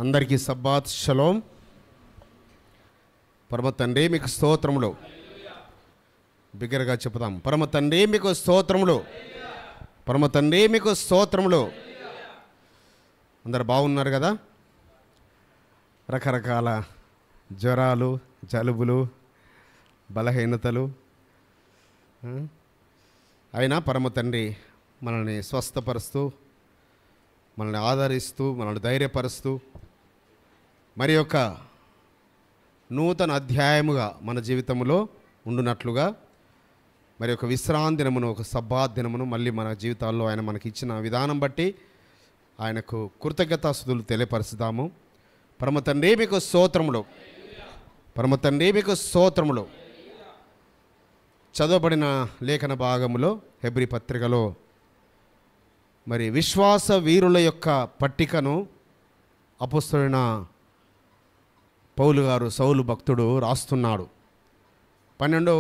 అందరికీ Sabbath shalom. పరమ తండ్రి మీకు స్తోత్రములు. బిగ్గరగా చెప్పుదాం. పరమ తండ్రి మీకు స్తోత్రములు. పరమ తండ్రి మీకు స్తోత్రములు. అందరు బాగున్నారు కదా? రకరకాల జ్వరాలు, జలుబులు, బలహీనతలు అయినా పరమ తండ్రి మనల్ని స్వస్థపరుస్తూ, మనల్ని ఆదరిస్తూ, మనల్ని ధైర్యపరుస్తూ మరి యొక్క నూతన అధ్యాయముగా మన జీవితంలో ఉండునట్లుగా మరి ఒక విశ్రాంతి దినమును, ఒక సబ్బాత్ దినమును మళ్ళీ మన జీవితాల్లో ఆయన మనకి ఇచ్చిన విధానం బట్టి ఆయనకు కృతజ్ఞతాస్తుతులు తెలియపరుస్తాము. పరమ తండ్రి మీకు స్తోత్రములు. పరమ తండ్రి మీకు స్తోత్రములు. చదవబడిన లేఖన భాగములో హెబ్రీ పత్రికలో మరి విశ్వాస వీరుల యొక్క పట్టికను అపోస్తలుడైన పౌలు గారు, సౌలు భక్తుడు రాస్తున్నాడు. 12వ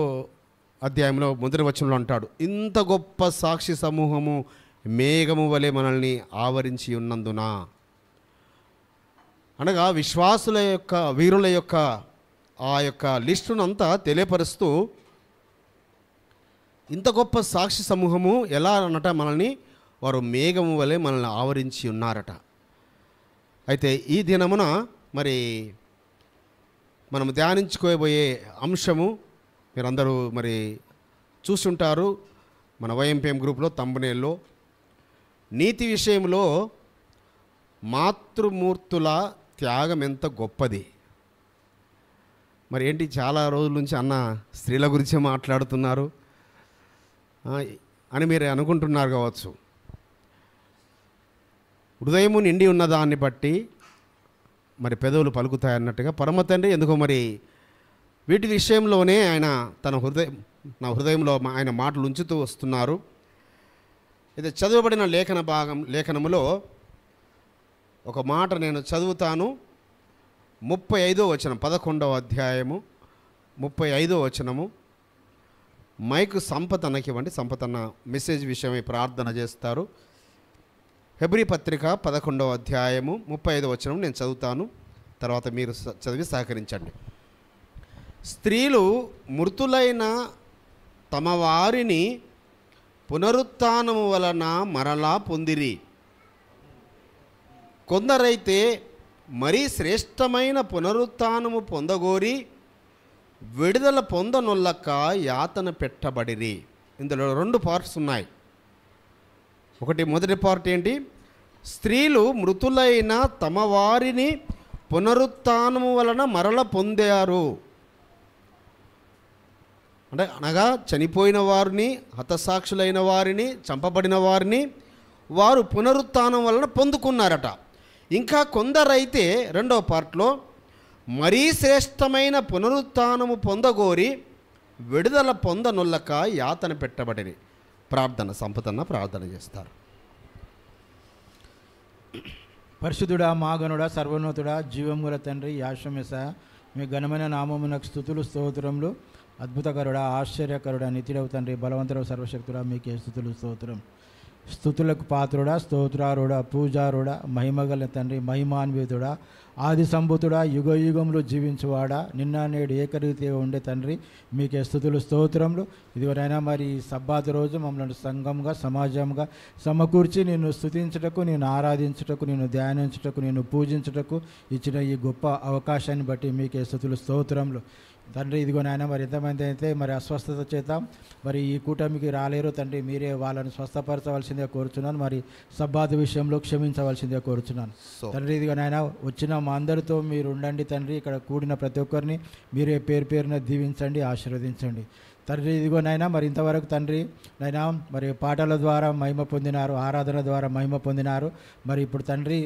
అధ్యాయంలో మొదటి వచనంలో అంటాడు, ఇంత గొప్ప సాక్షి సమూహము మేఘము వలె మనల్ని ఆవరించి ఉన్నందున. అనగా విశ్వాసుల యొక్క, వీరుల యొక్క ఆ యొక్క లిస్టును అంతా తెలియపరుస్తూ, ఇంత గొప్ప సాక్షి సమూహము ఎలా అన్నట మనల్ని, వారు మేఘము వలె మనల్ని ఆవరించి ఉన్నారట. అయితే ఈ దినమున మరి మనం ధ్యానించుకోబోయే అంశము మీరందరూ మరి చూస్తుంటారు మన వైఎంపీఎం గ్రూప్లో తంబనేల్లో. నీతి విషయంలో మాతృమూర్తుల త్యాగం ఎంత గొప్పది. మరి ఏంటి, చాలా రోజుల నుంచి అన్న స్త్రీల గురించే మాట్లాడుతున్నారు అని మీరు అనుకుంటున్నారు కావచ్చు. హృదయము నిండి ఉన్నదాన్ని బట్టి మరి పెదవులు పలుకుతాయన్నట్టుగా పరమ తండ్రి ఎందుకో మరి వీటి విషయంలోనే ఆయన నా హృదయంలో ఆయన మాటలు ఉంచుతూ వస్తున్నారు. ఇది చదవబడిన లేఖనములో ఒక మాట నేను చదువుతాను. 35వ వచనం, 11వ అధ్యాయము 35వ వచనము. మైకు సంపతన్నకి ఇవ్వండి. సంపతన్న మెసేజ్ విషయమై ప్రార్థన చేస్తారు. హెబ్రీ పత్రిక 11వ అధ్యాయము 35వ వచనం నేను చదువుతాను, తర్వాత మీరు చదివి సహకరించండి. స్త్రీలు మృతులైన తమ వారిని పునరుత్థానము వలన మరలా పొందిరి. కొందరైతే మరీ శ్రేష్టమైన పునరుత్థానము పొందగోరి విడుదల పొందనొల్లక యాతన పెట్టబడిరి. ఇందులో 2 పార్ట్స్ ఉన్నాయి. మొదటి పార్ట్ ఏంటి? స్త్రీలు మృతులైన తమ వారిని పునరుత్థానము వలన మరల పొందారు. అనగా చనిపోయిన వారిని, హతసాక్షులైన వారిని, చంపబడిన వారిని వారు పునరుత్థానం వలన పొందుకున్నారట. ఇంకా కొందరైతే 2వ పార్ట్లో మరీ శ్రేష్టమైన పునరుత్థానము పొందగోరి విడుదల పొందనొల్లక యాతన పెట్టబడిరి. ప్రార్థన, సంపదన్న ప్రార్థన చేస్తారు. పరిశుద్ధుడా, మాగనుడా, సర్వోన్నతుడా, జీవముల తండ్రి, యాశ్వమేశ, మీ ఘనమైన నామమునకు స్తుతులు స్తోత్రములు. అద్భుతకరుడా, ఆశ్చర్యకరుడా, నిత్యుడవు తండ్రి, బలవంతుడవు, సర్వశక్తుడా, మీకే స్తుతులు స్తోత్రం. స్తుతులకు పాత్రుడా, స్తోత్రారుడా, పూజారుడా, మహిమగల తండ్రి, మహిమాన్వితుడా, ఆది సంభూతుడా, యుగ యుగములు జీవించువాడా, నిన్న నేడు ఏకరీతిగా ఉండే తండ్రి, మీకే స్తుతులు స్తోత్రములు. ఇదివరైనా మరి సబ్బాతు రోజు మమ్మల్ని సంఘంగా, సమాజంగా సమకూర్చి నిన్ను స్తుతించుటకు, నేను ఆరాధించుటకు, నేను ధ్యానించుటకు, నేను పూజించుటకు ఇచ్చిన ఈ గొప్ప అవకాశాన్ని బట్టి మీకే స్తుతులు స్తోత్రములు తండ్రి. ఇదిగో నాయన, మరి ఎంతమంది అయితే మరి అస్వస్థత చేత మరి ఈ కూటమికి రాలేరు తండ్రి, మీరే వాళ్ళని స్వస్థపరచవలసిందిగా కోరుచున్నాను. మరి సబ్బాతు విషయంలో క్షమించవలసిందిగా కోరుచున్నాను తండ్రి. ఇదిగో నాయన, వచ్చిన మా అందరితో మీరు ఉండండి తండ్రి. ఇక్కడ కూడిన ప్రతి ఒక్కరిని మీరే పేరు పేరున దీవించండి, ఆశీర్వదించండి తండ్రి. ఇదిగో నాయన, మరి ఇంతవరకు తండ్రి నాయన మరి పాటల ద్వారా మహిమ పొందినారు, ఆరాధన ద్వారా మహిమ పొందినారు. మరి ఇప్పుడు తండ్రి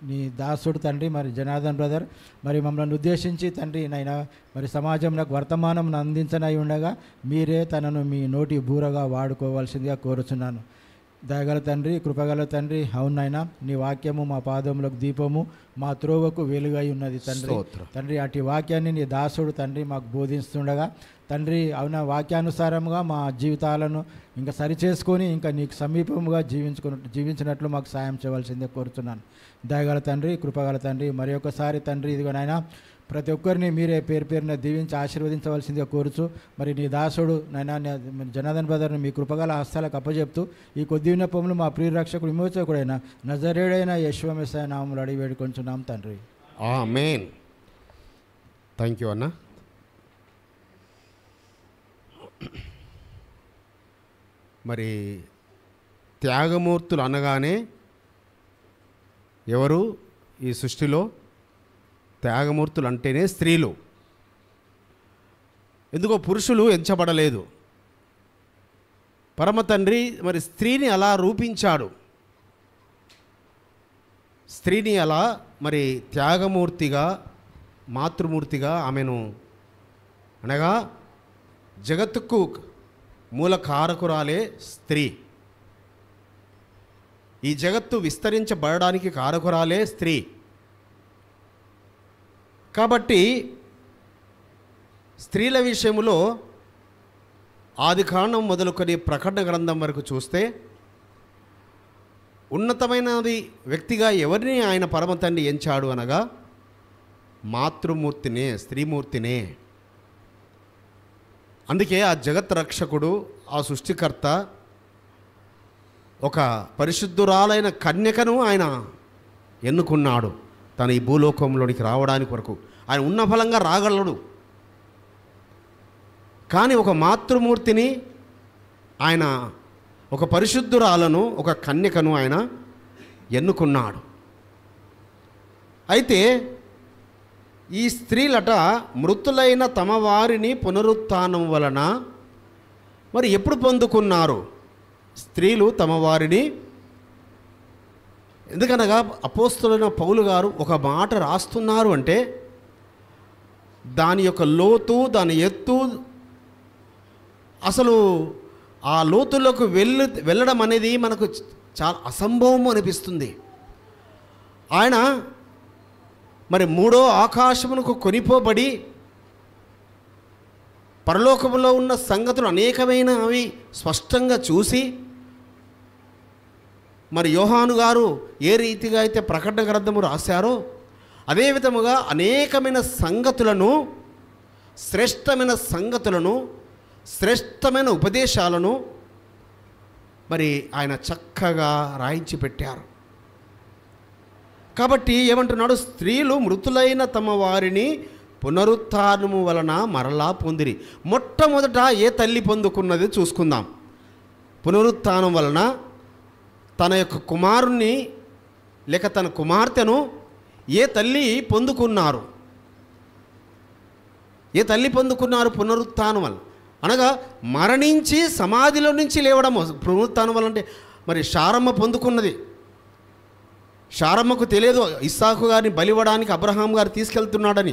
నీ దాసుడు తండ్రి మరి జనార్దన్ బ్రదర్ మరి మమ్మల్ని ఉద్దేశించి తండ్రి నాయన మరి సమాజంలో వర్తమానం అందించనై ఉండగా మీరే తనను మీ నోటి బూరగా వాడుకోవాల్సిందిగా కోరుచున్నాను. దయగల తండ్రి, కృపగల తండ్రి, అవునైనా నీ వాక్యము మా పాదములకు దీపము, మా త్రోవకు వెలుగై ఉన్నది తండ్రి. తండ్రి అటు వాక్యాన్ని నీ దాసుడు తండ్రి మాకు బోధిస్తుండగా తండ్రి అవున వాక్యానుసారంగా మా జీవితాలను ఇంకా సరిచేసుకొని ఇంకా నీకు సమీపముగా జీవించినట్లు మాకు సాయం చేయవలసిందే కోరుతున్నాను. దయగల తండ్రి, కృపగల తండ్రి, మరి ఒకసారి తండ్రి ఇదిగో నాయన ప్రతి ఒక్కరిని మీరే పేరు పేరున దీవించి ఆశీర్వదించవలసిందిగా కోరుచు, మరి నీ దాసుడు నాయన జనార్దన్ బ్రదర్ని మీ కృపగల హస్తాలకు అప్పచెప్తూ ఈ కొద్ది విన్నపములు మా ప్రియ రక్షకుడు విమోచకుడైన నజరేయుడైన యేసు మెస్సీయ నామములో అడిగి వేడుకొంచున్నాం తండ్రి. ఆమేన్. థ్యాంక్ యూ అన్న. మరి త్యాగమూర్తులు అనగానే ఎవరు ఈ సృష్టిలో? త్యాగమూర్తులు అంటేనే స్త్రీలు. ఎందుకో పురుషులు ఎంచబడలేదు. పరమ తండ్రి మరి స్త్రీని అలా రూపించాడు. స్త్రీని అలా మరి త్యాగమూర్తిగా, మాతృమూర్తిగా ఆమెను, అనగా జగత్తుకు మూల కారకురాలే స్త్రీ. ఈ జగత్తు విస్తరించబడడానికి కారకురాలే స్త్రీ. కాబట్టి స్త్రీల విషయంలో ఆదికాండం మొదలుకొని ప్రకటన గ్రంథం వరకు చూస్తే ఉన్నతమైనది వ్యక్తిగా ఎవరిని ఆయన పరమ తండ్రి ఎంచాడు అనగా మాతృమూర్తినే, స్త్రీమూర్తినే. అందుకే ఆ జగత్ రక్షకుడు, ఆ సృష్టికర్త ఒక పరిశుద్ధురాలైన కన్యకను ఆయన ఎన్నుకున్నాడు తన ఈ భూలోకంలోనికి రావడానికి వరకు. ఆయన ఉన్న ఫలంగా రాగలడు, కానీ ఒక మాతృమూర్తిని ఆయన, ఒక పరిశుద్ధురాలను, ఒక కన్యకను ఆయన ఎన్నుకున్నాడు. అయితే ఈ స్త్రీలట మృతులైన తమ వారిని పునరుత్థానం వలన మరి ఎప్పుడు పొందుకున్నారు? స్త్రీలు తమ వారిని, ఎందుకనగా అపోస్తలుడైన పౌలు గారు ఒక మాట రాస్తున్నారు అంటే దాని యొక్క లోతు, దాని ఎత్తు, అసలు ఆ లోతుల్లోకి వెళ్ళడం అనేది మనకు చాలా అసంభవం అనిపిస్తుంది. ఆయన మరి మూడో ఆకాశమునకు కొనిపోబడి పరలోకంలో ఉన్న సంగతులు అనేకమైన అవి స్పష్టంగా చూసి, మరి యోహాను గారు ఏ రీతిగా అయితే ప్రకటన గ్రంథము రాశారో అదే విధముగా అనేకమైన సంగతులను, శ్రేష్టమైన సంగతులను, శ్రేష్టమైన ఉపదేశాలను మరి ఆయన చక్కగా రాయించి పెట్టారు. కాబట్టి ఏమంటున్నాడు? స్త్రీలు మృతులైన తమ వారిని పునరుత్థానము వలన మరలా పొందిరి. మొట్టమొదట ఏ తల్లి పొందుకున్నది చూసుకుందాం. పునరుత్థానం వలన తన యొక్క కుమారుణ్ణి లేక తన కుమార్తెను ఏ తల్లి పొందుకున్నారు? ఏ తల్లి పొందుకున్నారు పునరుత్థానం వలన? అనగా మరణించి సమాధిలో నుంచి లేవడం. పునరుత్థానం వల్ల అంటే మరి శారమ్మ పొందుకున్నది. శారమ్మకు తెలియదు ఇస్సాకు గారిని బలివ్వడానికి అబ్రహాం గారు తీసుకెళ్తున్నాడని.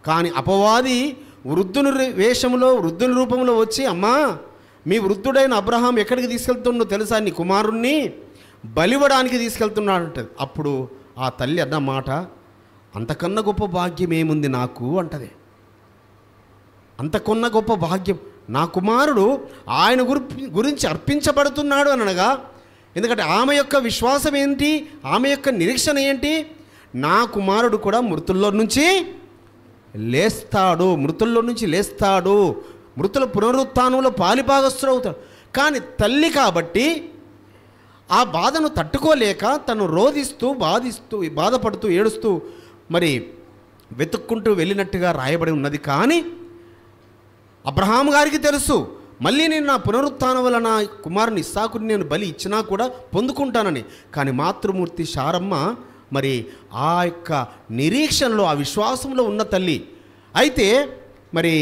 కానీ అపవాది వృద్ధుని వేషంలో, వృద్ధుని రూపంలో వచ్చి, అమ్మా మీ వృద్ధుడైన అబ్రహాం ఎక్కడికి తీసుకెళ్తుండో తెలుసా? నీ కుమారుణ్ణి బలివ్వడానికి తీసుకెళ్తున్నాడంటది. అప్పుడు ఆ తల్లి అన్న మాట, అంతకన్నా గొప్ప భాగ్యం ఏముంది నాకు అంటది. అంతకన్నా గొప్ప భాగ్యం, నా కుమారుడు ఆయన గురించి అర్పించబడుతున్నాడు అని అనగా, ఎందుకంటే ఆమె యొక్క విశ్వాసం ఏంటి, ఆమె యొక్క నిరీక్షణ ఏంటి? నా కుమారుడు కూడా మృతుల్లో నుంచి లేస్తాడు, మృతుల్లో నుంచి లేస్తాడు, మృతుల పునరుత్థానంలో పాలిభాగస్తుడు అవుతాడు. కానీ తల్లి కాబట్టి ఆ బాధను తట్టుకోలేక తను రోధిస్తూ, బాధపడుతూ, ఏడుస్తూ మరి వెతుక్కుంటూ వెళ్ళినట్టుగా రాయబడి ఉన్నది. కానీ అబ్రహాం గారికి తెలుసు, మళ్ళీ నేను నా పునరుత్థానం వల్ల నా కుమారుని ఇస్సాకుని నేను బలి ఇచ్చినా కూడా పొందుకుంటానని. కానీ మాతృమూర్తి శారమ్మ మరి ఆ యొక్క నిరీక్షణలో, ఆ విశ్వాసంలో ఉన్న తల్లి. అయితే మరి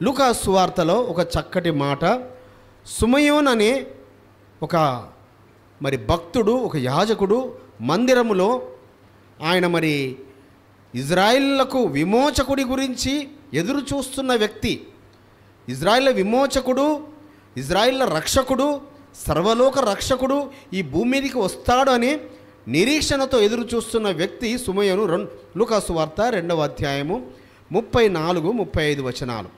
లూకా సువార్తలో ఒక చక్కటి మాట, సుమయోన్ అనే ఒక మరి భక్తుడు, ఒక యాజకుడు మందిరములో ఆయన మరి ఇజ్రాయిల్లకు విమోచకుడి గురించి ఎదురు చూస్తున్న వ్యక్తి, ఇజ్రాయిల్ విమోచకుడు, ఇజ్రాయిల్ రక్షకుడు, సర్వలోక రక్షకుడు ఈ భూమి మీదకి వస్తాడు అని నిరీక్షణతో ఎదురు చూస్తున్న వ్యక్తి సుమయోను. లూకా సువార్త 2వ అధ్యాయము 34-35 వచనాలు.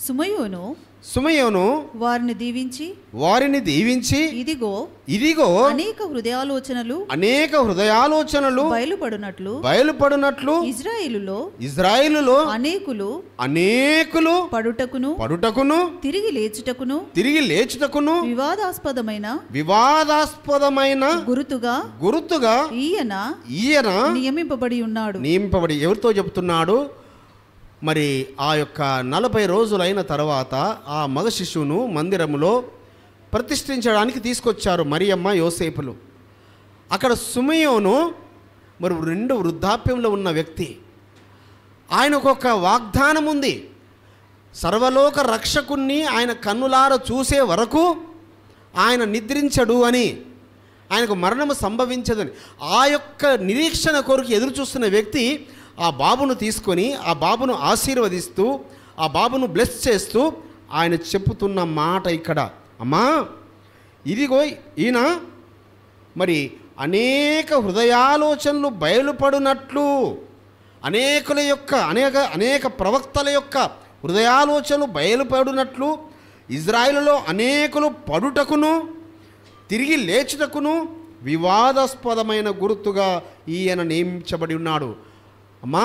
సుమయోను వారిని దీవించి ఇదిగో అనేక హృదయాలోచనలు బయలుపడునట్లు ఇజ్రాయేలులో అనేకులు పడుటకును తిరిగి లేచుటకును వివాదాస్పదమైన గురుతుగా ఈయన నియమింపబడి ఉన్నాడు. ఎవరితో చెప్తున్నాడు? మరి ఆ యొక్క 40 రోజులైన తర్వాత ఆ మగ శిశువును మందిరములో ప్రతిష్ఠించడానికి తీసుకొచ్చారు మరియమ్మ యోసేపులు. అక్కడ సుమయోను మరి 2 వృద్ధాప్యంలో ఉన్న వ్యక్తి. ఆయనకు ఒక వాగ్దానం ఉంది. సర్వలోక రక్షకుణ్ణి ఆయన కన్నులార చూసే వరకు ఆయన నిద్రించడు అని, ఆయనకు మరణము సంభవించదని. ఆ యొక్క నిరీక్షణ కొరకు ఎదురు చూస్తున్న వ్యక్తి ఆ బాబును తీసుకొని ఆ బాబును ఆశీర్వదిస్తూ ఆ బాబును బ్లెస్ చేస్తూ ఆయన చెప్పుతున్న మాట ఇక్కడ, అమ్మా ఇదిగో ఈయన మరి అనేక హృదయాలోచనలు బయలుపడినట్లు, అనేక ప్రవక్తల యొక్క హృదయాలోచనలు బయలుపడినట్లు ఇజ్రాయేలులో అనేకులు పడుటకును తిరిగి లేచుటకును వివాదాస్పదమైన గుర్తుగా ఈయన నియమించబడి ఉన్నాడు. అమ్మా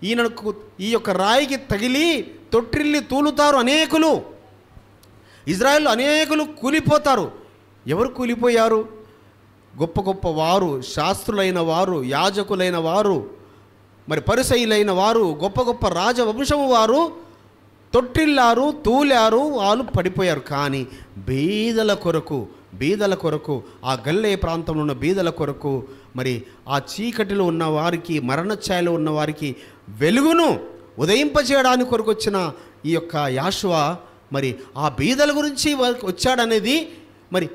ఈయనకు ఈ యొక్క రాయికి తగిలి తొట్టిల్లి తూలుతారు అనేకులు. ఇజ్రాయేల్లో అనేకులు కూలిపోతారు. ఎవరు కూలిపోయారు? గొప్ప గొప్ప వారు, శాస్త్రులైన వారు, యాజకులైన వారు, మరి పరిసయ్యులైన వారు, గొప్ప గొప్ప రాజవంశము వారు తొట్టిల్లారు, తూలారు, వాళ్ళు పడిపోయారు. కానీ బీదల కొరకు ఆ గల్లే ప్రాంతంలో ఉన్న బీదల కొరకు, మరి ఆ చీకటిలో ఉన్న వారికి, మరణఛాయలో ఉన్న వారికి వెలుగును ఉదయింపజేయడానికి కొరకు వచ్చిన ఈ యొక్క యాషువ మరి ఆ బీదల గురించి వచ్చాడనేది మరి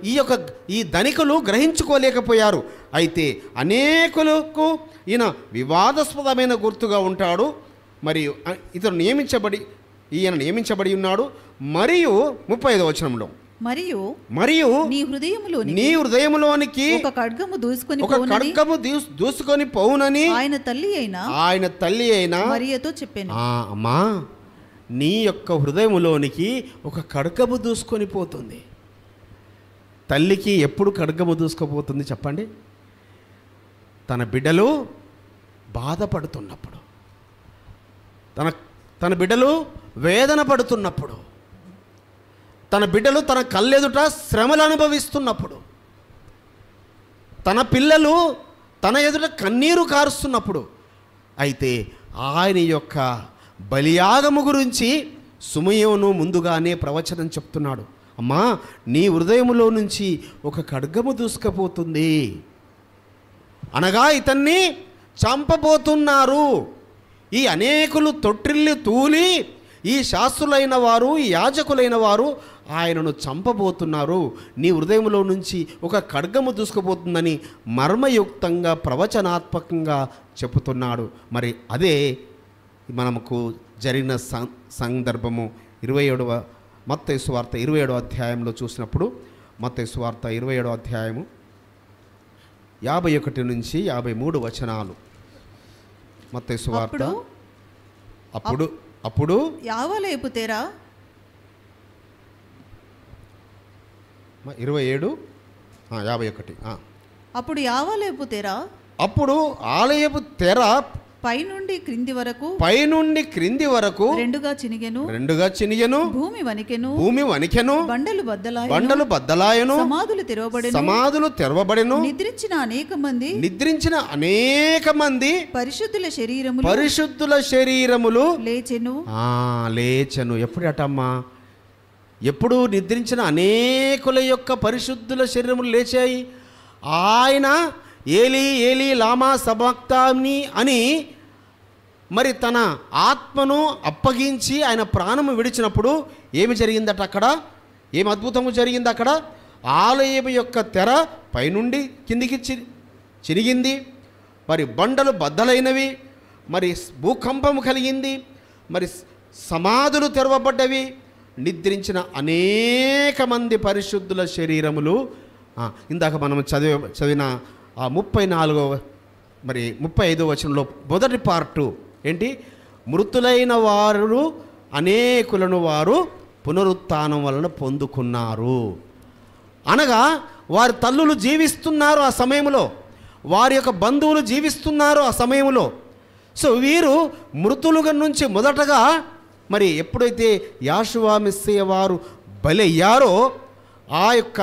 ఈ ధనికులు గ్రహించుకోలేకపోయారు. అయితే అనేకులకు ఈయన వివాదాస్పదమైన గుర్తుగా ఉంటాడు. మరియు ఈయన నియమించబడి ఉన్నాడు. మరియు 35వ వచనంలో మరియు నీ హృదయములోనికి ఒక ఖడ్గము దూసుకొని పోవునని ఆయన తల్లి అయిన మరియతో చెప్పాను. అమ్మా నీ యొక్క హృదయములోనికి ఒక ఖడ్గము దూసుకొని పోతుంది. తల్లికి ఎప్పుడు ఖడ్గము దూసుకుపోతుంది చెప్పండి? తన బిడ్డలు బాధపడుతున్నప్పుడు, తన బిడ్డలు వేదన పడుతున్నప్పుడు, తన బిడ్డలు తన కళ్ళెదుట శ్రమలు అనుభవిస్తున్నప్పుడు, తన పిల్లలు తన ఎదుట కన్నీరు కారుస్తున్నప్పుడు, అయితే ఆయన యొక్క బలియాగము గురించి సుమయోను ముందుగానే ప్రవచనం చెప్తున్నాడు. అమ్మా నీ హృదయములో నుంచి ఒక ఖడ్గము దూసుకుపోతుంది, అనగా ఇతన్ని చంపబోతున్నారు. ఈ అనేకులు తొట్టిల్లి తూలి ఈ శాస్త్రులైన వారు, ఈ యాజకులైన వారు ఆయనను చంపబోతున్నారు. నీ హృదయంలో నుంచి ఒక ఖడ్గము దూసుకుపోతుందని మర్మయుక్తంగా ప్రవచనాత్మకంగా చెబుతున్నాడు. మరి అదే మనకు జరిగిన సందర్భము 27వ మత్తయి సువార్త 27వ అధ్యాయంలో చూసినప్పుడు, మత్తయి సువార్త 27వ అధ్యాయము 51 నుంచి 53 వచనాలు. మత్తయి సువార్త అప్పుడు యావలేపు తెరా 27 51 అప్పుడు యావలేపు తెరా అప్పుడు ఆలయపు తెర పైనుండి క్రింది వరకు రెండుగా చినిగెను, భూమి వణికెను, బండలు బద్దలాయను, సమాధులు తెరవబడెను, నిద్రించిన అనేక మంది పరిశుద్ధుల శరీరములు లేచెను. ఎప్పుడటమ్మా? ఎప్పుడు నిద్రించిన అనేకుల యొక్క పరిశుద్ధుల శరీరములు లేచాయి. ఆయన ఏలీ ఏలీ లామా సబక్తాని అని మరి తన ఆత్మను అప్పగించి ఆయన ప్రాణము విడిచినప్పుడు ఏమి జరిగిందట? అక్కడ ఏమి అద్భుతము జరిగింది? అక్కడ ఆలయం యొక్క తెర పైనుండి కిందికి చిరిగింది, మరి బండలు బద్దలైనవి, మరి భూకంపము కలిగింది, మరి సమాధులు తెరవబడ్డవి, నిద్రించిన అనేక మంది పరిశుద్ధుల శరీరములు. ఇందాక మనం చదివిన ఆ 34వ మరి 35వ వచనంలో మొదటి పార్టు ఏంటి? మృతులైన వారు అనేకులను వారు పునరుత్థానం వలన పొందుకున్నారు. అనగా వారి తల్లులు జీవిస్తున్నారు ఆ సమయంలో, వారి యొక్క బంధువులు జీవిస్తున్నారు ఆ సమయంలో. సో వీరు మృతులుగా నుంచి మొదటగా మరి ఎప్పుడైతే యాషువా మెస్సీయ వారు బలయ్యారో, ఆ యొక్క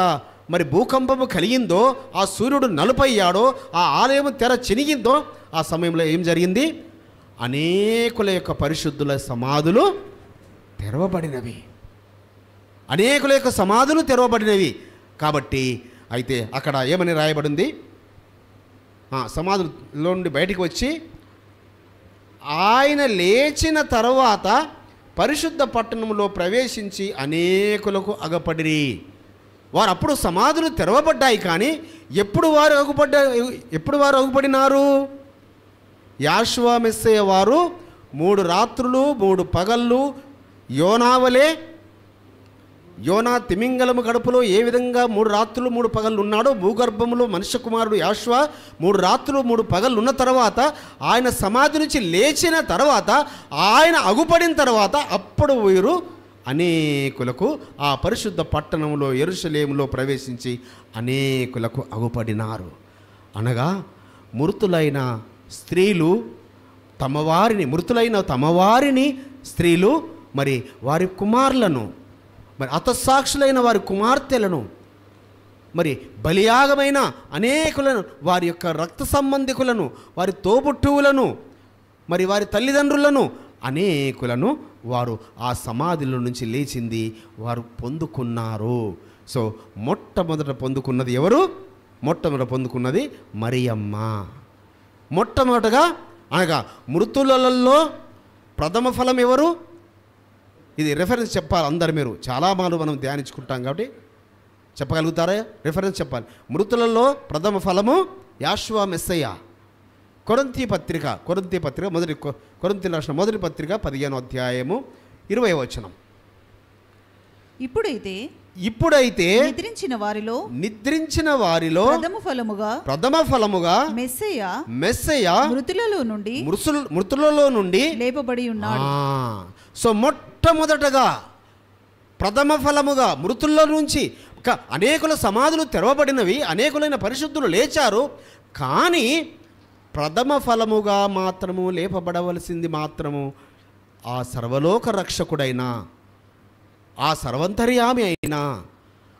మరి భూకంపము కలిగిందో, ఆ సూర్యుడు నలుపయ్యాడో, ఆ ఆలయం తెర చినిగిందో, ఆ సమయంలో ఏం జరిగింది? అనేకుల యొక్క పరిశుద్ధుల సమాధులు తెరవబడినవి. అనేకుల యొక్క సమాధులు తెరవబడినవి. కాబట్టి అయితే అక్కడ ఏమని రాయబడింది? సమాధుల్లో నుండి బయటికి వచ్చి ఆయన లేచిన తర్వాత పరిశుద్ధ పట్టణంలో ప్రవేశించి అనేకులకు అగపడిరి. వారు అప్పుడు సమాధులు తెరవబడ్డాయి. కానీ ఎప్పుడు వారు అగుపడినారు? యాషువా మెస్సీయ వారు 3 రాత్రులు 3 పగళ్ళు యోనావలే, యోనా తిమింగలము గడుపులో ఏ విధంగా 3 రాత్రులు 3 పగళ్ళు ఉన్నాడో, భూగర్భంలో మనుష్య కుమారుడు యాషువా 3 రాత్రులు 3 పగళ్ళు ఉన్న తర్వాత, ఆయన సమాధి నుంచి లేచిన తర్వాత, ఆయన అగుపడిన తర్వాత, అప్పుడు వీరు అనేకులకు ఆ పరిశుద్ధ పట్టణంలో యెరూషలేములో ప్రవేశించి అనేకులకు అగుపడినారు. అనగా మృతులైన స్త్రీలు మృతులైన తమవారిని స్త్రీలు మరి వారి కుమారులను, మరి హతసాక్షులైన వారి కుమార్తెలను, మరి బలియాగమైన అనేకులను, వారి యొక్క రక్త సంబంధికులను, వారి తోబుట్టువులను, మరి వారి తల్లిదండ్రులను, అనేకులను వారు ఆ సమాధిలో నుంచి లేచింది వారు పొందుకున్నారు. సో మొట్టమొదట పొందుకున్నది ఎవరు? మొట్టమొదట పొందుకున్నది మరియమ్మ. మొట్టమొదటగా అనగా మృతులలో ప్రథమ ఫలం ఎవరు? ఇది రెఫరెన్స్ చెప్పాలి అందరు. మీరు చాలా మార్లు మనం ధ్యానించుకుంటాం కాబట్టి చెప్పగలుగుతారా? రెఫరెన్స్ చెప్పాలి. మృతులలో ప్రథమ ఫలము యాషువా మెస్సయ్య. కొరింథీ పత్రిక కొరింథీ రాసిన మొదటి పత్రిక 15వ అధ్యాయము 20వ వచనం. ఇప్పుడైతే నిద్రించిన వారిలో ప్రథమ ఫలముగా మెస్సయ్య మృతులలో నుండి లేపబడి ఉన్నాడు. సో మొట్టమొదటగా ప్రథమ ఫలముగా మృతుల్లో నుంచి అనేకుల సమాధులు తెరవబడినవి, అనేకులైన పరిశుద్ధులు లేచారు. కానీ ప్రథమ ఫలముగా మాత్రము లేపబడవలసింది మాత్రము ఆ సర్వలోక రక్షకుడైన, ఆ సర్వంతర్యామి అయినా,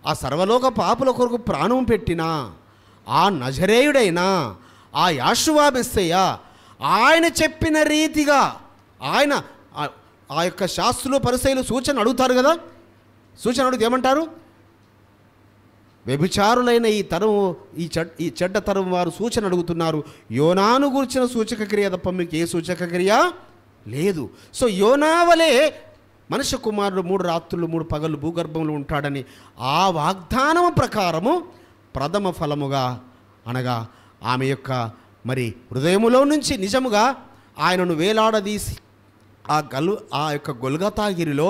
ఆ సర్వలోక పాపుల కొరకు ప్రాణం పెట్టిన ఆ నజరేయుడైన ఆ యాషువా మెస్సయ్య ఆయన చెప్పిన రీతిగా, ఆయన ఆ యొక్క శాస్త్రులు పరిసయ్యులు సూచన అడుగుతారు కదా, సూచన అడిగితే ఏమంటారు? వ్యభిచారులైన ఈ చెడ్డ తరం వారు సూచన అడుగుతున్నారు. యోనాను గురించిన సూచక క్రియ తప్ప మీకు ఏ సూచక క్రియ లేదు. సో యోనావలే మనుష్య కుమారుడు 3 రాత్రులు 3 పగళ్ళు భూగర్భంలో ఉంటాడని ఆ వాగ్దానం ప్రకారము ప్రథమ ఫలముగా అనగా ఆమె యొక్క మరి హృదయములో నుంచి నిజముగా ఆయనను వేలాడదీసి ఆ యొక్క గొల్గతాగిరిలో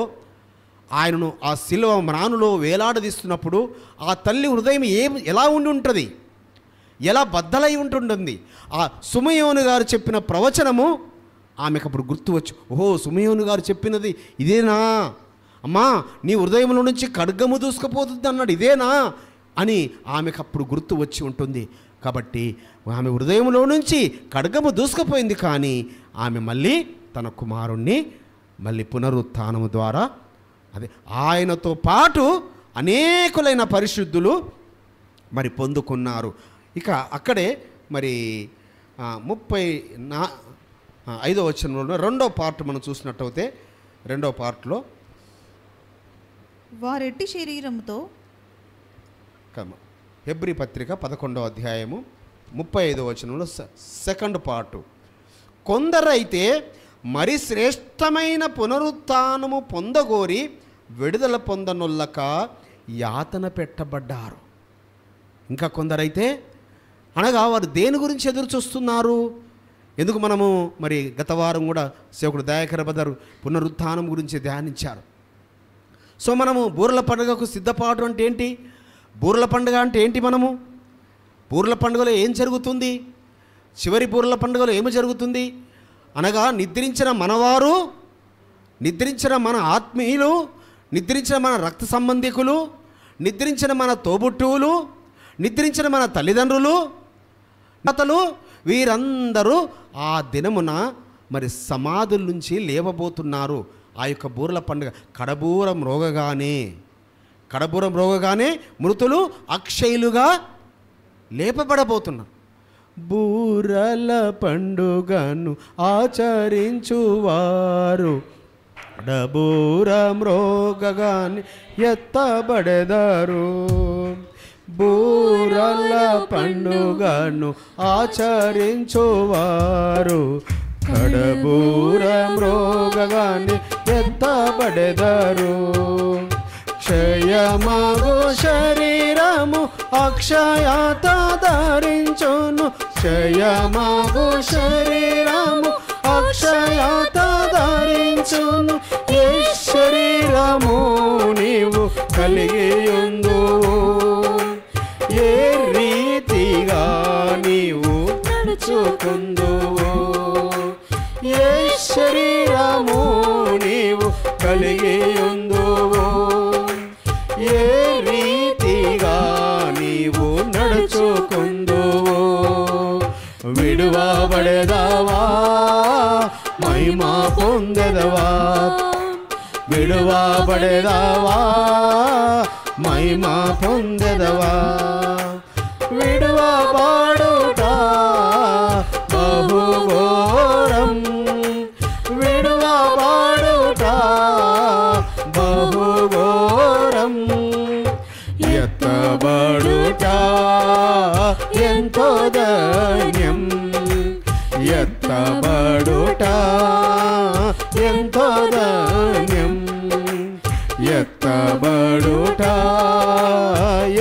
ఆయనను ఆ శిలువ మ్రానులో వేలాడదీస్తున్నప్పుడు ఆ తల్లి హృదయం ఎలా ఉండి ఉంటుంది? ఎలా బద్దలై ఉంటుంటుంది? ఆ సుమయోను గారు చెప్పిన ప్రవచనము ఆమెకు అప్పుడు గుర్తు వచ్చు. ఓహో, సుమయోను గారు చెప్పినది ఇదేనా? అమ్మా, నీ హృదయంలో నుంచి ఖడ్గము దూసుకుపోతుంది అన్నాడు, ఇదేనా అని ఆమెకు అప్పుడు గుర్తు వచ్చి ఉంటుంది. కాబట్టి ఆమె హృదయంలో నుంచి ఖడ్గము దూసుకుపోయింది. కానీ ఆమె మళ్ళీ తన కుమారుణ్ణి మళ్ళీ పునరుత్థానము ద్వారా అదే ఆయనతో పాటు అనేకులైన పరిశుద్ధులు మరి పొందుకున్నారు. ఇక అక్కడే మరి 35వ వచనంలో 2వ పార్ట్ మనం చూసినట్టయితే 2వ పార్ట్లో వారెట్టి శరీరంతో హెబ్రీ పత్రిక 11వ అధ్యాయము 35వ వచనంలో సెకండ్ పార్టు, కొందరైతే మరి శ్రేష్టమైన పునరుత్థానము పొందగోరి విడుదల పొందనొల్లక యాతన పెట్టబడ్డారు. ఇంకా కొందరైతే అనగా వారు దేని గురించి ఎదురు చూస్తున్నారు? ఎందుకు మనము మరి గత వారం కూడా సేవకుడు దయాకర్ బదరు పునరుత్థానం గురించి ధ్యానించారు. సో మనము బూరల పండుగకు సిద్ధపాటు అంటే ఏంటి? బూరల పండుగ అంటే ఏంటి? మనము బూరల పండుగలో ఏం జరుగుతుంది? చివరి బూరల పండుగలో ఏమి జరుగుతుంది? అనగా నిద్రించిన మనవారు నిద్రించిన మన ఆత్మీయులు, నిద్రించిన మన రక్త సంబంధికులు, నిద్రించిన మన తోబుట్టువులు, నిద్రించిన మన తల్లిదండ్రులు, అతలు వీరందరూ ఆ దినమున మరి సమాధుల నుంచి లేవబోతున్నారు. ఆ యొక్క బూరల పండుగ కడబూరం రోగగానే మృతులు అక్షయులుగా లేపబడబోతున్నారు. బూరల పండుగను ఆచరించువారు కడబూరం రోగగానే ఎత్తబడెదరు. బూరల పండుగను ఆచరించువారు కడబూరం రోగగానే ఎత్తబడెదరు. క్షయమగు శరీరము అక్షయత ధరించును. క్షయమగు శరీరము అక్షయత ధరించును. ఏ శరీరము నీవు కలిగియుందువు, ఏ రీతిగా నీవు నడుచుకుందువు, ఏ శరీరము నీవు కలిగియుందువు, ఏ రీతిగా నీవు నడుచుకుందువు. విడువబడెదవా, మహిమ పొందెదవా. విడువబడెదవా, మహిమ పొందెదవా. విడువబడుట బహుఘోరం, విడువబడుట బహుఘోరం. ఎత్తబడుట ఎంతో ధన్యం, ఎత్తబడుట ఎంతో ధన్యం, ఎత్తబడుట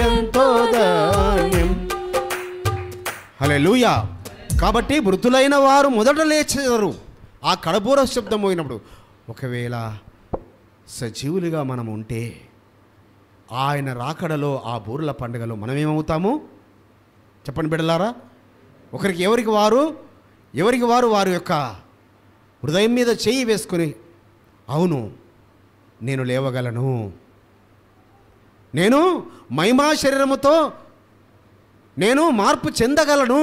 ఎంతో ధన్యం. హల్లెలూయా. కాబట్టి మృతులైన వారు మొదట లేచెదరు ఆ కడబూర శబ్దం పోయినప్పుడు. ఒకవేళ సజీవులుగా మనం ఉంటే ఆయన రాకడలో ఆ బూరల పండుగలో మనం ఏమవుతాము చెప్పండి బిడ్డలారా. ఎవరికి వారు వారి యొక్క హృదయం మీద చెయ్యి వేసుకుని, అవును నేను లేవగలను, నేను మహిమా శరీరముతో నేను మార్పు చెందగలను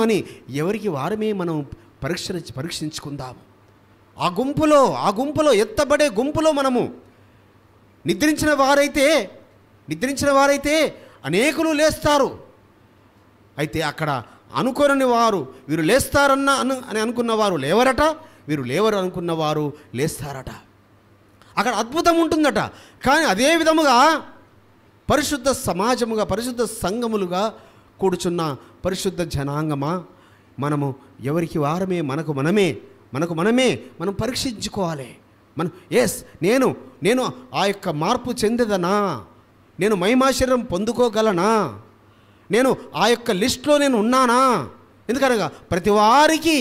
అని ఎవరికి వారమే మనం పరీక్షించుకుందాము. ఆ గుంపులో ఎత్తబడే గుంపులో మనము నిద్రించిన వారైతే అనేకులు లేస్తారు. అయితే అక్కడ అనుకోని వారు వీరు లేస్తారన్న అని అనుకున్నవారు లేవరట, వీరు లేవరు అనుకున్నవారు లేస్తారట. అక్కడ అద్భుతం ఉంటుందట. కానీ అదే విధముగా పరిశుద్ధ సమాజముగా, పరిశుద్ధ సంఘములుగా కూర్చున్న పరిశుద్ధ జనాంగమా, మనము ఎవరికి వారమే మనకు మనమే మనం పరీక్షించుకోవాలి. నేను ఆ యొక్క మార్పు చెందేదనా, నేను మహిమాశరీరం పొందుకోగలనా, నేను ఆ యొక్క లిస్టులో నేను ఉన్నానా? ఎందుకనగా ప్రతి వారికి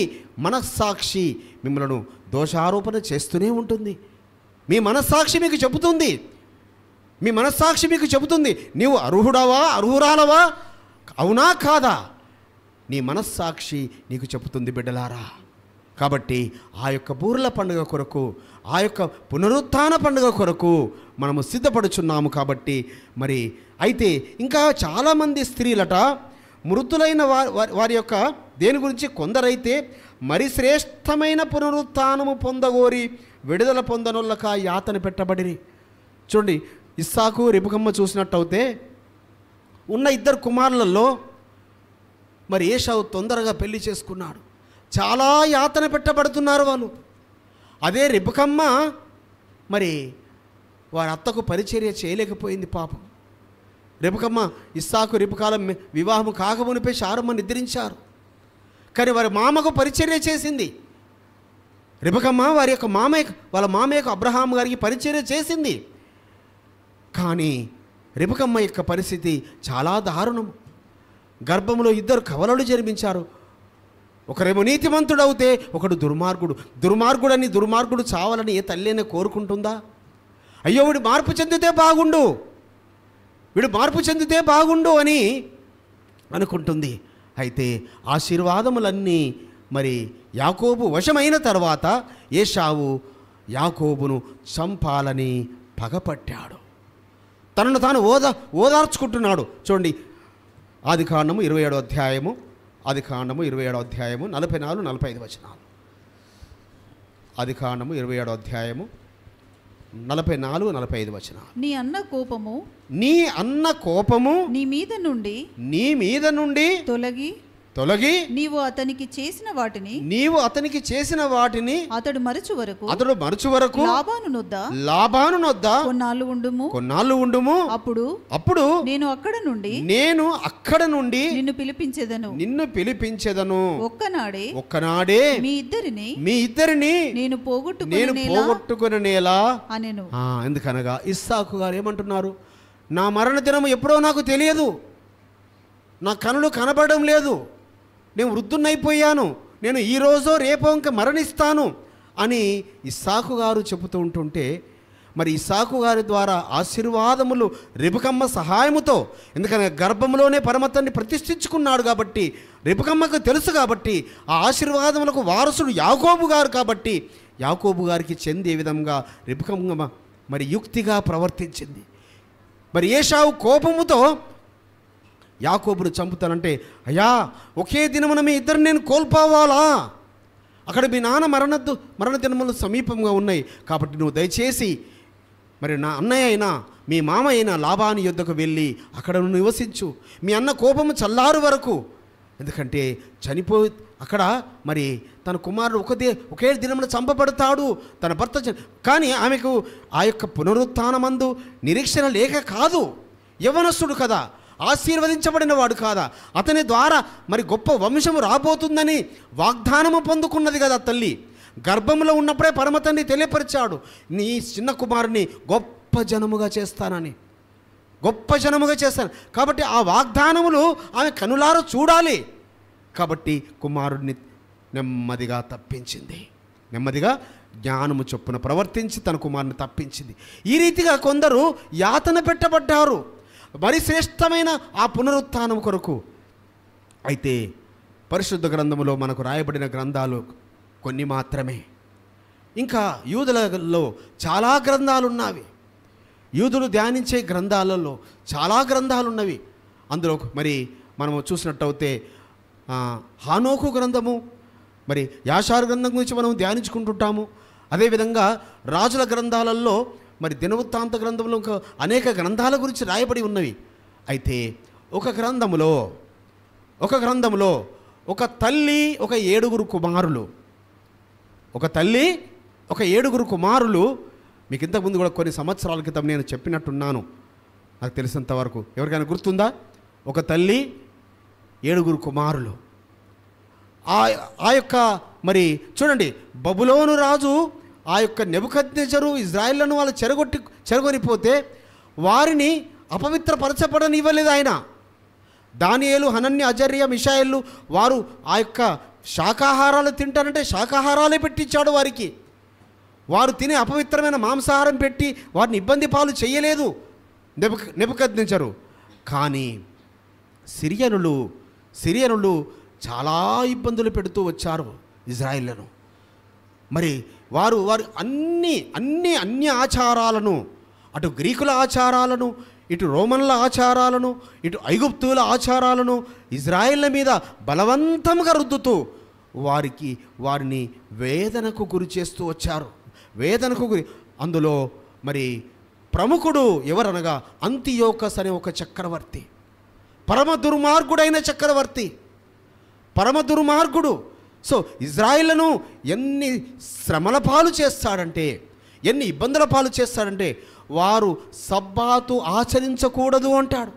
మనస్సాక్షి మిమ్మల్ని దోషారోపణ చేస్తూనే ఉంటుంది. మీ మనస్సాక్షి మీకు చెబుతుంది నీవు అర్హురాలవా, అవునా కాదా? నీ మనస్సాక్షి నీకు చెబుతుంది బిడ్డలారా. కాబట్టి ఆ యొక్క బూరల పండుగ కొరకు, ఆ యొక్క పునరుత్థాన పండుగ కొరకు మనము సిద్ధపడుచున్నాము. కాబట్టి మరి అయితే ఇంకా చాలామంది స్త్రీలట మృతులైన వారి యొక్క దేని గురించి కొందరైతే మరి శ్రేష్టమైన పునరుత్థానము పొందగోరి విడుదల పొందనొల్లక యాతన పెట్టబడిరి. చూడండి, ఇస్సాకు రెబెక్కమ్మ చూసినట్టయితే ఉన్న ఇద్దరు కుమారులలో మరి ఏశావు తొందరగా పెళ్లి చేసుకున్నాడు. చాలా యాతన పెట్టబడుతున్నారు వాళ్ళు. అదే రెబెక్కమ్మ మరి వారి అత్తకు పరిచర్య చేయలేకపోయింది పాపం. రెబెక్కమ్మ ఇస్సాకు రెబెక్కాల వివాహం కాకమునిపై శారమ్మ నిద్రించారు. కానీ వారి మామకు పరిచర్య చేసింది రెబెక్కమ్మ. వాళ్ళ మామయ్యకు అబ్రహాం గారికి పరిచర్య చేసింది. కానీ రెబెక్కమ్మ యొక్క పరిస్థితి చాలా దారుణం. గర్భంలో ఇద్దరు కవలలు జన్మించారు. ఒకరేమో నీతిమంతుడవుతే ఒకడు దుర్మార్గుడు చావాలని ఏ తల్లినే కోరుకుంటుందా? అయ్యో వీడు మార్పు చెందితే బాగుండు అని అనుకుంటుంది. అయితే ఆశీర్వాదములన్నీ మరి యాకోబు వశమైన తర్వాత ఏశావు యాకోబును చంపాలని పగపట్టాడు. తనను తాను ఓదార్చుకుంటున్నాడు. చూడండి, ఆదికాండము 27వ అధ్యాయము, ఆదికాండము 27వ అధ్యాయము 44-45 వచనాలు. ఆదికాండము 27వ అధ్యాయము 44-45 వచనాలు. నీ అన్న కోపము నీ మీద నుండి తొలగి నీవు అతనికి చేసిన వాటిని అతడు మరచు వరకు లాబాను నొద్ద కొన్నాళ్ళు ఉండుము. అప్పుడు నేను అక్కడ నుండి నిన్ను పిలిపించెదను. ఒక్కనాడే మీ ఇద్దరిని నేను పోగొట్టుకొనేలా అనెను. ఎందుకనగా ఇస్సాకు గారు ఏమంటున్నారు? నా మరణ దినము ఎప్పుడో నాకు తెలియదు, నా కనులు కనబడడం లేదు, నేను వృద్ధున్నైపోయాను, నేను ఈరోజో రేపో ఇంకా మరణిస్తాను అని ఇస్సాకు గారు చెబుతూ ఉంటుంటే, మరి ఇస్సాకు గారి ద్వారా ఆశీర్వాదములు రెబెకమ్మ సహాయముతో, ఎందుకంటే గర్భంలోనే పరమతన్ని ప్రతిష్ఠించుకున్నాడు కాబట్టి, రెబెకమ్మకు తెలుసు కాబట్టి, ఆ ఆశీర్వాదములకు వారసుడు యాకోబు గారు కాబట్టి, యాకోబు గారికి చెందే విధంగా రెబెకమ్మ మరి యుక్తిగా ప్రవర్తించింది. మరి ఏశావు కోపముతో యాకోబును చంపుతానంటే, అయ్యా ఒకే దినమున మీ ఇద్దరు నేను కోల్పోవాలా? అక్కడ మీ నాన్న మరణ దినములు సమీపంగా ఉన్నాయి కాబట్టి నువ్వు దయచేసి మరి నా అన్నయ్య అయినా మీ మామ అయినా లాబాను యుద్ధకు వెళ్ళి అక్కడ నువ్వు నివసించు, మీ అన్న కోపము చల్లారు వరకు. ఎందుకంటే అక్కడ మరి తన కుమారుడు ఒకే దినమున చంపబడతాడు, తన భర్త కానీ ఆమెకు ఆ యొక్క పునరుత్థానమందు నిరీక్షణ లేక కాదు, యవనస్తుడు కదా, ఆశీర్వదించబడిన వాడు కాదా, అతని ద్వారా మరి గొప్ప వంశము రాబోతుందని వాగ్దానము పొందుకున్నది కదా తల్లి. గర్భంలో ఉన్నప్పుడే పరమతండ్రి తెలియపరిచాడు, నీ చిన్న కుమారుని గొప్ప జనముగా చేస్తానని, గొప్ప జనముగా చేస్తాను. కాబట్టి ఆ వాగ్దానములు ఆమె కనులారా చూడాలి. కాబట్టి కుమారుడిని నెమ్మదిగా తప్పించింది, నెమ్మదిగా జ్ఞానము చొప్పున ప్రవర్తించి తన కుమారుని తప్పించింది. ఈ రీతిగా కొందరు యాతన పెట్టబడ్డారు మరి శ్రేష్టమైన ఆ పునరుత్థానం కొరకు. అయితే పరిశుద్ధ గ్రంథములో మనకు రాయబడిన గ్రంథాలు కొన్ని మాత్రమే. ఇంకా యూదులలో చాలా గ్రంథాలు ఉన్నవి, యూదులు ధ్యానించే గ్రంథాలలో చాలా గ్రంథాలు ఉన్నవి. అందులో మరి మనము చూసినట్టయితే హానోకు గ్రంథము, మరి యాషారు గ్రంథం గురించి మనం ధ్యానించుకుంటుంటాము. అదేవిధంగా రాజుల గ్రంథాలలో మరి దినవృత్తాంత గ్రంథంలో ఇంకా అనేక గ్రంథాల గురించి రాయబడి ఉన్నవి. అయితే ఒక గ్రంథములో ఒక తల్లి ఒక 7 కుమారులు, ఒక తల్లి ఒక 7 కుమారులు. మీకు ఇంతకుముందు కూడా కొన్ని సంవత్సరాల క్రితం నేను చెప్పినట్టున్నాను, నాకు తెలిసినంత వరకు. ఎవరికైనా గుర్తుందా? ఒక తల్లి 7 కుమారులు. ఆ యొక్క మరి చూడండి, బబులోను రాజు ఆ యొక్క నెబుకద్నెజరు ఇజ్రాయిల్లను వాళ్ళు చెరగొనిపోతే వారిని అపవిత్రపరచబడనివ్వలేదు ఆయన. దానియేలు, హనన్య, అజర్య, మిషాయేలు వారు ఆ యొక్క శాకాహారాలు తింటారంటే శాకాహారాలే పెట్టించాడు వారికి. వారు తినే అపవిత్రమైన మాంసాహారం పెట్టి వారిని ఇబ్బంది పాలు చేయలేదు నెబుకద్నెజరు. కానీ సిరియనులు చాలా ఇబ్బందులు పెడుతూ వచ్చారు ఇజ్రాయిల్లను. మరి వారు అన్ని ఆచారాలను, అటు గ్రీకుల ఆచారాలను, ఇటు రోమన్ల ఆచారాలను, ఇటు ఐగుప్తుల ఆచారాలను ఇజ్రాయిల్ల మీద బలవంతంగా రుద్దుతూ వారిని వేదనకు గురి చేస్తూ వచ్చారు. అందులో మరి ప్రముఖుడు ఎవరనగా అంతియోకస్ అనే ఒక చక్రవర్తి, పరమ దుర్మార్గుడు. సో ఇజ్రాయిల్ను ఎన్ని శ్రమల పాలు చేస్తాడంటే, ఎన్ని ఇబ్బందుల పాలు చేస్తాడంటే, వారు సబ్బాతు ఆచరించకూడదు అంటాడు.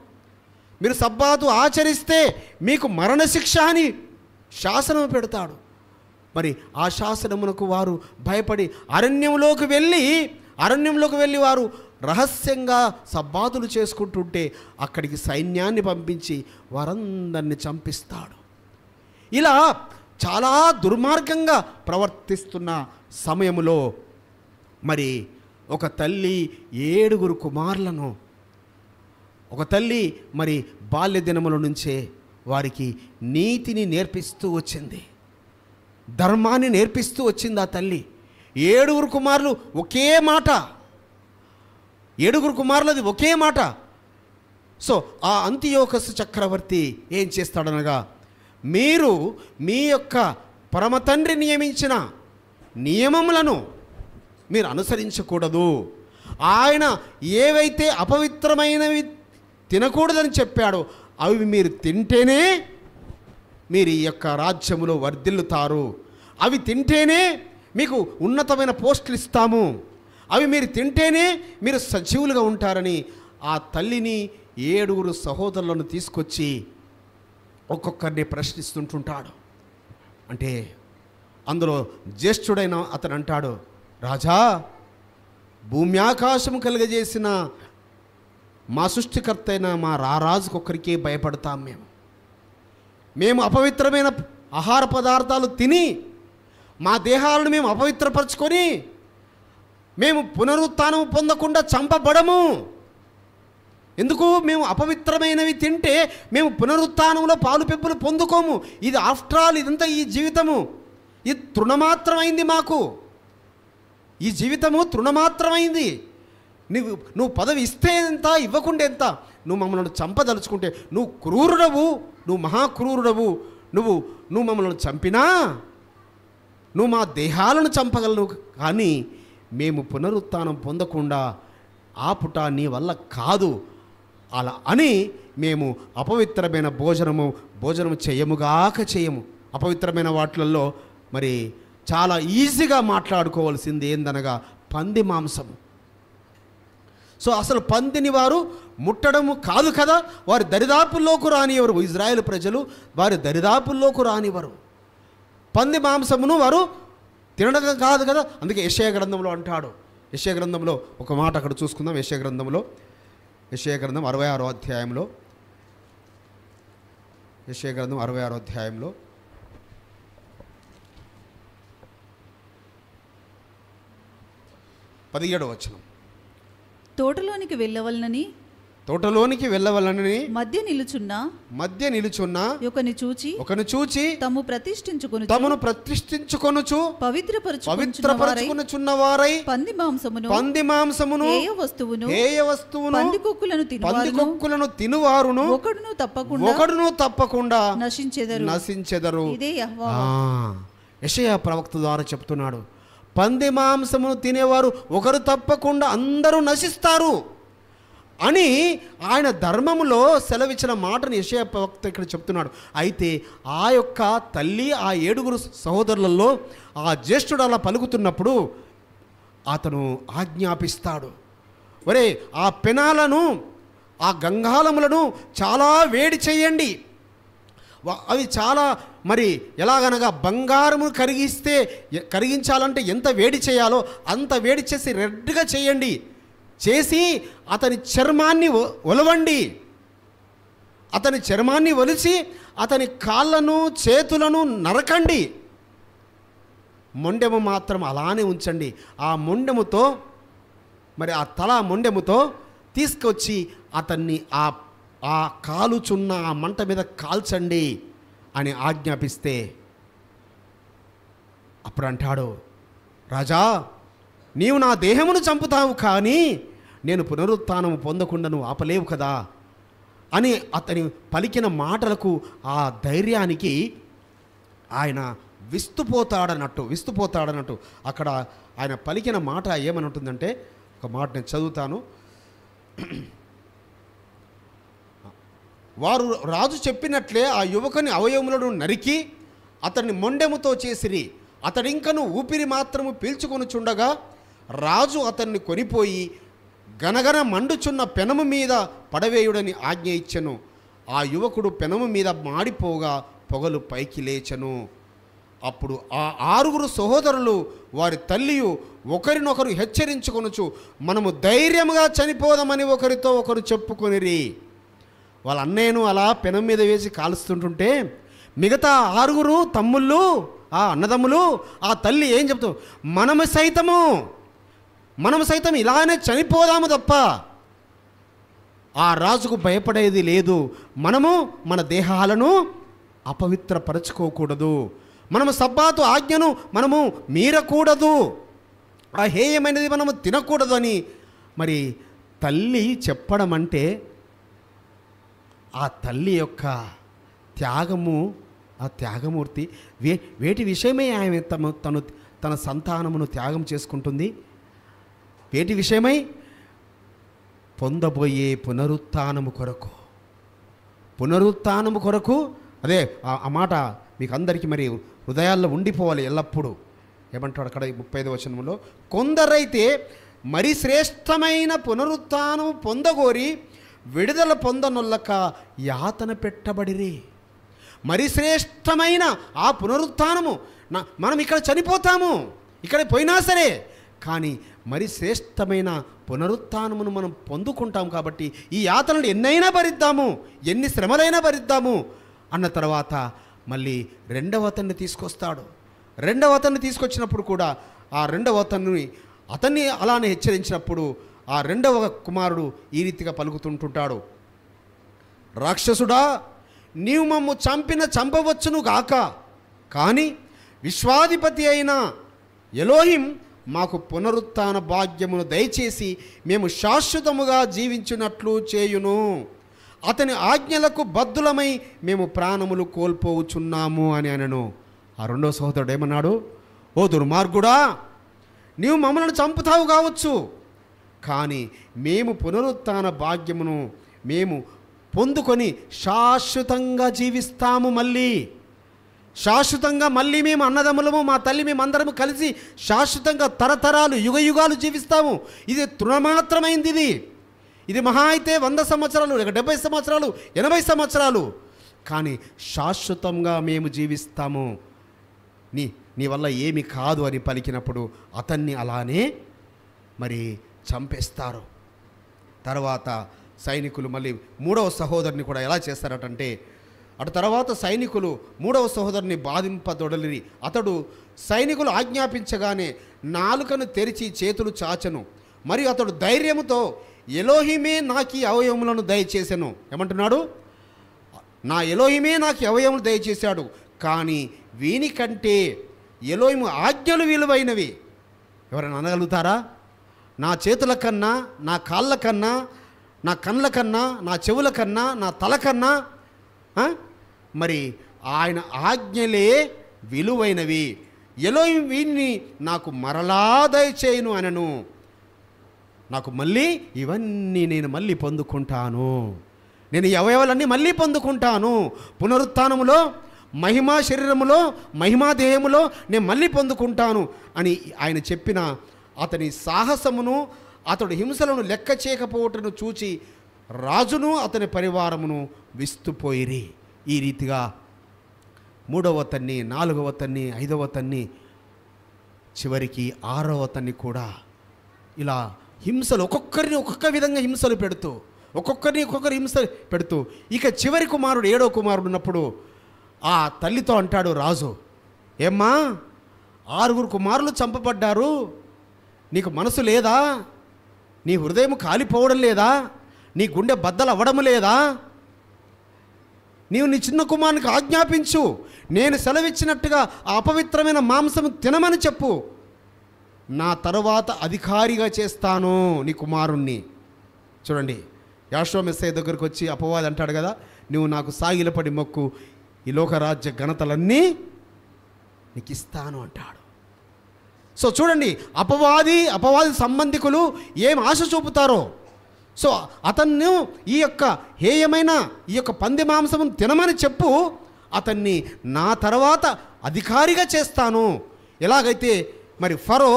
మీరు సబ్బాతు ఆచరిస్తే మీకు మరణశిక్ష అని శాసనం పెడతాడు. మరి ఆ శాసనమునకు వారు భయపడి అరణ్యంలోకి వెళ్ళి వారు రహస్యంగా సబ్బాతులు చేసుకుంటుంటే అక్కడికి సైన్యాన్ని పంపించి వారందరిని చంపిస్తాడు. ఇలా చాలా దుర్మార్గంగా ప్రవర్తిస్తున్న సమయంలో మరి ఒక తల్లి 7 కుమారులను, ఒక తల్లి మరి బాల్య దినముల నుంచే వారికి నీతిని నేర్పిస్తూ వచ్చింది. ధర్మాన్ని నేర్పిస్తూ వచ్చింది ఆ తల్లి. 7 కుమారులు ఒకే మాట, 7 కుమారులది ఒకే మాట. సో ఆ అంతియోకస్ చక్రవర్తి ఏం చేస్తాడనగా, మీరు మీ యొక్క పరమ తండ్రి నియమించిన నియమములను మీరు అనుసరించకూడదు. ఆయన ఏవైతే అపవిత్రమైనవి తినకూడదని చెప్పాడో అవి మీరు తింటేనే మీరు ఈ యొక్క రాజ్యములో వర్ధిల్లుతారు, అవి తింటేనే మీకు ఉన్నతమైన పోస్టులు ఇస్తాము, అవి మీరు తింటేనే మీరు సజీవులుగా ఉంటారని ఆ తల్లిని 7 సహోదరులను తీసుకొచ్చి ఒక్కొక్కరిని ప్రశ్నిస్తుంటుంటాడు. అంటే అందులో జ్యేష్ఠుడైన అతను అంటాడు, రాజా, భూమి ఆకాశం కలుగజేసిన మా సృష్టికర్త అయిన మా రారాజుకొక్కరికే భయపడతాం. మేము అపవిత్రమైన ఆహార పదార్థాలు తిని మా దేహాలను మేము అపవిత్రపరచుకొని మేము పునరుత్థానం పొందకుండా చంపబడము. ఎందుకు? మేము అపవిత్రమైనవి తింటే మేము పునరుత్థానంలో పాలు పెప్పులు పొందుకోము. ఇది ఆఫ్టర్ ఆల్ ఇదంతా ఈ జీవితము ఇది తృణమాత్రమైంది. మాకు ఈ జీవితము తృణమాత్రమైంది. నువ్వు పదవి ఇస్తే ఎంత, ఇవ్వకుండా ఎంత? నువ్వు మమ్మల్ని చంపదలుచుకుంటే నువ్వు క్రూరుడవు, నువ్వు మహాక్రూరుడవు. నువ్వు మమ్మల్ని చంపినా నువ్వు మా దేహాలను చంపగలవు, కానీ మేము పునరుత్థానం పొందకుండా ఆపుట నీ వల్ల కాదు. అలా అని మేము అపవిత్రమైన భోజనము చేయము. అపవిత్రమైన వాటిల్లో మరి చాలా ఈజీగా మాట్లాడుకోవాల్సింది ఏందనగా పంది మాంసము. సో అసలు పందిని వారు ముట్టడము కాదు కదా, వారి దరిదాపుల్లోకి రానివ్వరు. ఇజ్రాయేల్ ప్రజలు వారి దరిదాపుల్లోకి రానివ్వరు. పంది మాంసమును వారు తినడం కాదు కదా. అందుకే యెషయా గ్రంథంలో అంటాడు. యెషయా గ్రంథంలో ఒక మాట అక్కడ చూసుకుందాం. యెషయా గ్రంథం 66వ అధ్యాయంలో, యెషయా గ్రంథం 66వ అధ్యాయంలో 17వ వచనం. తోటలోనికి వెళ్ళవలనని మధ్య నిలుచున్న ఒకని చూచి తమను ప్రతిష్ఠించుకొనుచు పవిత్రపరచుకొనుచున్న వారై పంది మాంసమును హేయ వస్తువును పందికొక్కులను తినువారును ఒకడును తప్పకుండా నశించెదరు. యెషయా ప్రవక్త ద్వారా చెప్తున్నాడు, పంది మాంసమును తినేవారు ఒకరు తప్పకుండా అందరూ నశిస్తారు అని ఆయన ధర్మములో సెలవిచ్చిన మాటను యెషయా ప్రవక్త ఇక్కడ చెప్తున్నాడు. అయితే ఆ యొక్క తల్లి ఆ 7 సహోదరులలో ఆ జ్యేష్ఠుడు అలా పలుకుతున్నప్పుడు అతను ఆజ్ఞాపిస్తాడు, ఒరే ఆ పెనాలను ఆ గంగాళములను చాలా వేడి చేయండి. అవి చాలా మరి ఎలాగనగా బంగారము కరిగించాలంటే ఎంత వేడి చేయాలో అంత వేడి చేసి రెడ్గా చేయండి. చేసి అతని చర్మాన్ని ఒలవండి. అతని చర్మాన్ని ఒలిచి అతని కాళ్ళను చేతులను నరకండి. మొండెము మాత్రం అలానే ఉంచండి. ఆ మొండెముతో మరి ఆ తల మొండెముతో తీసుకొచ్చి అతన్ని ఆ కాలుచున్న ఆ మంట మీద కాల్చండి అని ఆజ్ఞాపిస్తే అప్పుడు అంటాడు, రాజా, నీవు నా దేహమును చంపుతావు, కానీ నేను పునరుత్థానము పొందకుండా నువ్వు ఆపలేవు కదా అని అతని పలికిన మాటలకు ఆ ధైర్యానికి ఆయన విస్తుపోతాడన్నట్టు అక్కడ ఆయన పలికిన మాట ఏమని ఉంటుందంటే, ఒక మాట నేను చదువుతాను. వారు రాజు చెప్పినట్లే ఆ యువకుని అవయవములను నరికి అతన్ని మొండెముతో చేసిరి. అతడింకను ఊపిరి మాత్రము పీల్చుకొనుచుండగా రాజు అతన్ని కొనిపోయి గనగన మండుచున్న పెనము మీద పడవేయుడని ఆజ్ఞ ఇచ్చెను. ఆ యువకుడు పెనము మీద మాడిపోగా పొగలు పైకి లేచెను. అప్పుడు ఆ 6 సహోదరులు వారి తల్లియు ఒకరినొకరు హెచ్చరించుకొనుచు మనము ధైర్యముగా చనిపోదామని ఒకరితో ఒకరు చెప్పుకొనిరి. వాళ్ళ అన్నయ్యను అలా పెనం మీద వేసి కాలుస్తుంటుంటే మిగతా 6 తమ్ముళ్ళు, ఆ అన్నదమ్ములు, ఆ తల్లి ఏం చెప్తాం, మనము సైతం ఇలానే చనిపోదాము తప్ప ఆ రాజుకు భయపడేది లేదు. మనము మన దేహాలను అపవిత్రపరచుకోకూడదు. మనము సబ్బాతు ఆజ్ఞను మనము మీరకూడదు, ఆ హేయమైనది మనము తినకూడదు అని మరి తల్లి చెప్పడం అంటే ఆ తల్లి యొక్క త్యాగము, ఆ త్యాగమూర్తి వేటి విషయమై ఆమె తన సంతానమును త్యాగం చేసుకుంటుంది. వేటి విషయమై? పొందబోయే పునరుత్థానము కొరకు. అదే ఆ మాట మీకు అందరికీ మరి హృదయాల్లో ఉండిపోవాలి ఎల్లప్పుడూ. ఏమంటాడు అక్కడ 35వ వచనంలో, కొందరైతే మరి శ్రేష్టమైన పునరుత్థానం పొందగోరి విడుదల పొందనొల్లక యాతన పెట్టబడిరి. మరి శ్రేష్టమైన ఆ పునరుత్థానము, మనం ఇక్కడ చనిపోతాము, ఇక్కడ పోయినా సరే, కానీ మరి శ్రేష్టమైన పునరుత్థానమును మనం పొందుకుంటాం కాబట్టి ఈ యాతనలు ఎన్నైనా భరిద్దాము, ఎన్ని శ్రమలైనా భరిద్దాము అన్న తర్వాత మళ్ళీ రెండవ అతన్ని తీసుకొస్తాడు. రెండవ అతన్ని తీసుకొచ్చినప్పుడు కూడా ఆ రెండవ అతన్ని అలానే హెచ్చరించినప్పుడు ఆ రెండవ కుమారుడు ఈ రీతిగా పలుకుతుంటుంటాడు, రాక్షసుడా, నీవు మమ్ము చంపవచ్చును గాక, కానీ విశ్వాధిపతి అయిన ఎలోహిం మాకు పునరుత్థాన భాగ్యమును దయచేసి మేము శాశ్వతముగా జీవించున్నట్లు చేయును. అతని ఆజ్ఞలకు బద్ధులమై మేము ప్రాణములు కోల్పోవుచున్నాము అని అనను. ఆ రెండో సహోదరుడు ఏమన్నాడు? ఓ దుర్మార్గుడా, నీవు మమ్మల్ని చంపుతావు కావచ్చు, కానీ మేము పునరుత్థాన భాగ్యమును మేము పొందుకొని శాశ్వతంగా జీవిస్తాము. శాశ్వతంగా మళ్ళీ మేము అన్నదమ్ములము, మా తల్లి మేమందరము కలిసి శాశ్వతంగా తరతరాలు యుగయుగాలు జీవిస్తాము. ఇది తృణమాత్రమైంది. ఇది మహా అయితే 100 సంవత్సరాలు, 70 సంవత్సరాలు, 80 సంవత్సరాలు, కానీ శాశ్వతంగా మేము జీవిస్తాము. నీ వల్ల ఏమి కాదు అని పలికినప్పుడు అతన్ని అలానే మరి చంపేస్తారు. తర్వాత సైనికులు మళ్ళీ మూడవ సహోదరుని కూడా ఎలా చేస్తారటంటే, అటు తర్వాత సైనికులు మూడవ సహోదరుని బాధింపదొడలిరి. అతడు సైనికులు ఆజ్ఞాపించగానే నాలుకను తెరిచి చేతులు చాచెను. మరియు అతడు ధైర్యముతో ఎలోహిమే నాకు ఈ అవయవములను దయచేసెను. ఏమంటున్నాడు? నా ఎలోహిమే నాకు అవయవములు దయచేశాడు, కానీ వీనికంటే ఎలోహిము ఆజ్ఞలు విలువైనవి. ఎవరైనా అనగలుగుతారా? నా చేతుల కన్నా, నా కాళ్ళ కన్నా, నా కళ్ళ కన్నా, నా చెవుల కన్నా, నా తల కన్నా మరి ఆయన ఆజ్ఞలే విలువైనవి. ఎలోహిం వీన్ని నాకు మరలా దయచేయును అనను. నాకు మళ్ళీ ఇవన్నీ నేను మళ్ళీ పొందుకుంటాను. నేను ఈ అవయవాలన్నీ మళ్ళీ పొందుకుంటాను. పునరుత్థానములో, మహిమా శరీరములో, మహిమా దేహములో నేను మళ్ళీ పొందుకుంటాను అని ఆయన చెప్పిన అతని సాహసమును, అతడు హింసలను లెక్క చేయకపోవటను చూచి రాజును అతని పరివారమును విస్తుపోయిరి. ఈ రీతిగా మూడవ తన్ని, నాలుగవ తన్ని, ఐదవ తన్ని, చివరికి ఆరవ తన్ని కూడా ఇలా హింసలు ఒక్కొక్కరిని ఒక్కొక్క విధంగా హింసలు పెడుతూ, ఒక్కొక్కరి హింస పెడుతూ, ఇక చివరి కుమారుడు, ఏడో కుమారుడు ఉన్నప్పుడు ఆ తల్లితో అంటాడు రాజు, ఏమ్మా 6 కుమారులు చంపబడ్డారు, నీకు మనసు లేదా? నీ హృదయం కాలిపోవడం లేదా? నీ గుండె బద్దలు అవ్వడం లేదా? నీవు నీ చిన్న కుమారునికి ఆజ్ఞాపించు, నేను సెలవిచ్చినట్టుగా ఆ అపవిత్రమైన మాంసం తినమని చెప్పు, నా తరువాత అధికారిగా చేస్తాను నీ కుమారుణ్ణి. చూడండి, యాషోవ మెస్సయ్య దగ్గరకు వచ్చి అపవాది అంటాడు కదా, నువ్వు నాకు సాగిలపడి మొక్కు, ఈ లోకరాజ్య ఘనతలన్నీ నీకు ఇస్తాను అంటాడు. సో చూడండి, అపవాది సంబంధికులు ఏం ఆశ చూపుతారో. సో అతన్ని ఈ యొక్క హేయమైన ఈ యొక్క పంది మాంసం తినమని చెప్పు, అతన్ని నా తర్వాత అధికారిగా చేస్తాను. ఎలాగైతే మరి ఫరో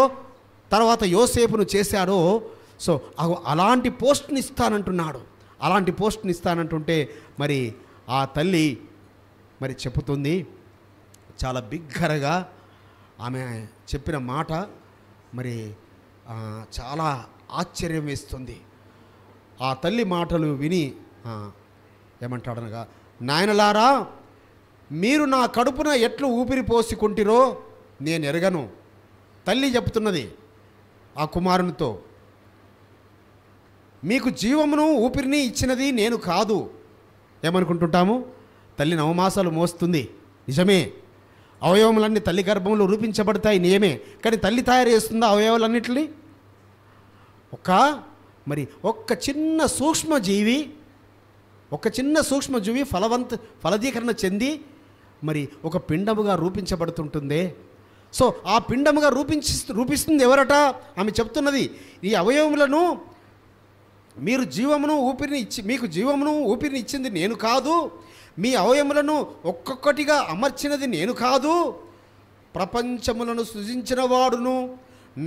తర్వాత యోసేపును చేశాడో, సో అలాంటి పోస్ట్ని ఇస్తానంటున్నాడు. అలాంటి పోస్ట్ని ఇస్తానంటుంటే మరి ఆ తల్లి మరి చెప్పుతుంది, చాలా బిగ్గరగా ఆమె చెప్పిన మాట మరి చాలా ఆశ్చర్యం వేస్తుంది. ఆ తల్లి మాటలు విని ఏమంటాడనగా, నాయనలారా, మీరు నా కడుపున ఎట్లు ఊపిరి పోసుకుంటిరో నేను ఎరగను. తల్లి చెప్తున్నది ఆ కుమారునితో, మీకు జీవమును ఊపిరిని ఇచ్చినది నేను కాదు. ఏమనుకుంటుంటాము? తల్లి 9 మాసాలు మోస్తుంది, నిజమే. అవయవములన్నీ తల్లి గర్భంలో రూపించబడతాయి నియమే, కానీ తల్లి తయారు చేస్తుందా అవయవాలన్నింటినీ? ఒక్క చిన్న సూక్ష్మజీవి ఫలదీకరణ చెంది ఒక పిండముగా రూపించబడుతుంటుందే. సో ఆ పిండముగా రూపిస్తుంది ఎవరట? ఆమె చెప్తున్నది, ఈ అవయవములను మీకు జీవమును ఊపిరిని ఇచ్చింది నేను కాదు, మీ అవయములను ఒక్కొక్కటిగా అమర్చినది నేను కాదు, ప్రపంచములను సృజించిన వాడును,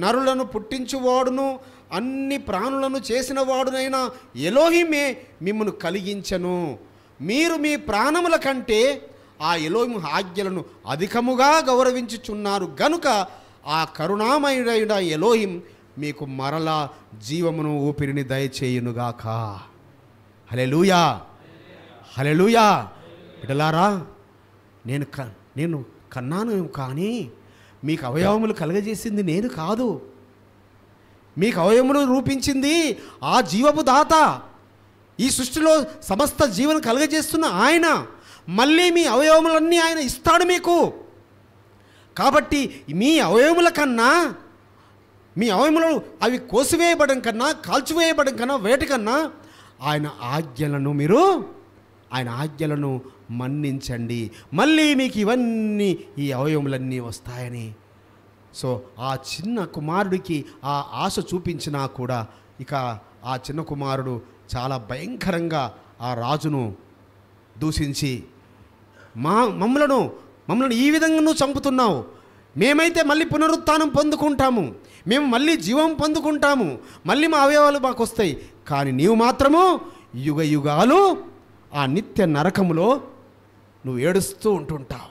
నరులను పుట్టించువాడును, అన్ని ప్రాణులను చేసిన వాడునైనా ఎలోహిమే మిమ్మను కలిగించను. మీరు మీ ప్రాణముల కంటే ఆ ఎలోహిము ఆజ్ఞలను అధికముగా గౌరవించుచున్నారు గనుక ఆ కరుణామయుడైన ఎలోహిం మీకు మరలా జీవమును ఊపిరిని దయచేయునుగాక. హల్లెలూయా, హల్లెలూయా. బిడ్డలారా, నేను కన్నాను కానీ మీకు అవయవములు కలగజేసింది నేను కాదు. మీకు అవయవములు రూపించింది ఆ జీవపు దాత, ఈ సృష్టిలో సమస్త జీవనం కలగజేస్తున్న ఆయన. మళ్ళీ మీ అవయవములన్నీ ఆయన ఇస్తాడు మీకు. కాబట్టి మీ అవయవముల కన్నా, మీ అవయములు అవి కోసివేయబడం కన్నా, కాల్చివేయబడం కన్నా, వేటికన్నా ఆయన ఆజ్ఞలను మన్నించండి, మళ్ళీ మీకు ఇవన్నీ ఈ అవయవములన్నీ వస్తాయని. సో ఆ చిన్న కుమారుడికి ఆ ఆశ చూపించినా కూడా ఇక ఆ చిన్న కుమారుడు చాలా భయంకరంగా ఆ రాజును దూషించి, మమ్మల్ని ఈ విధంగా నువ్వు చంపుతున్నావు, మేమైతే మళ్ళీ పునరుత్థానం పొందుకుంటాము, మేము మళ్ళీ జీవం పొందుకుంటాము, మళ్ళీ మా అవయవాలు మాకు వస్తాయి, కానీ నీవు మాత్రము యుగ యుగాలు ఆ నిత్య నరకములో నువ్వు ఏడుస్తూ ఉంటుంటావు.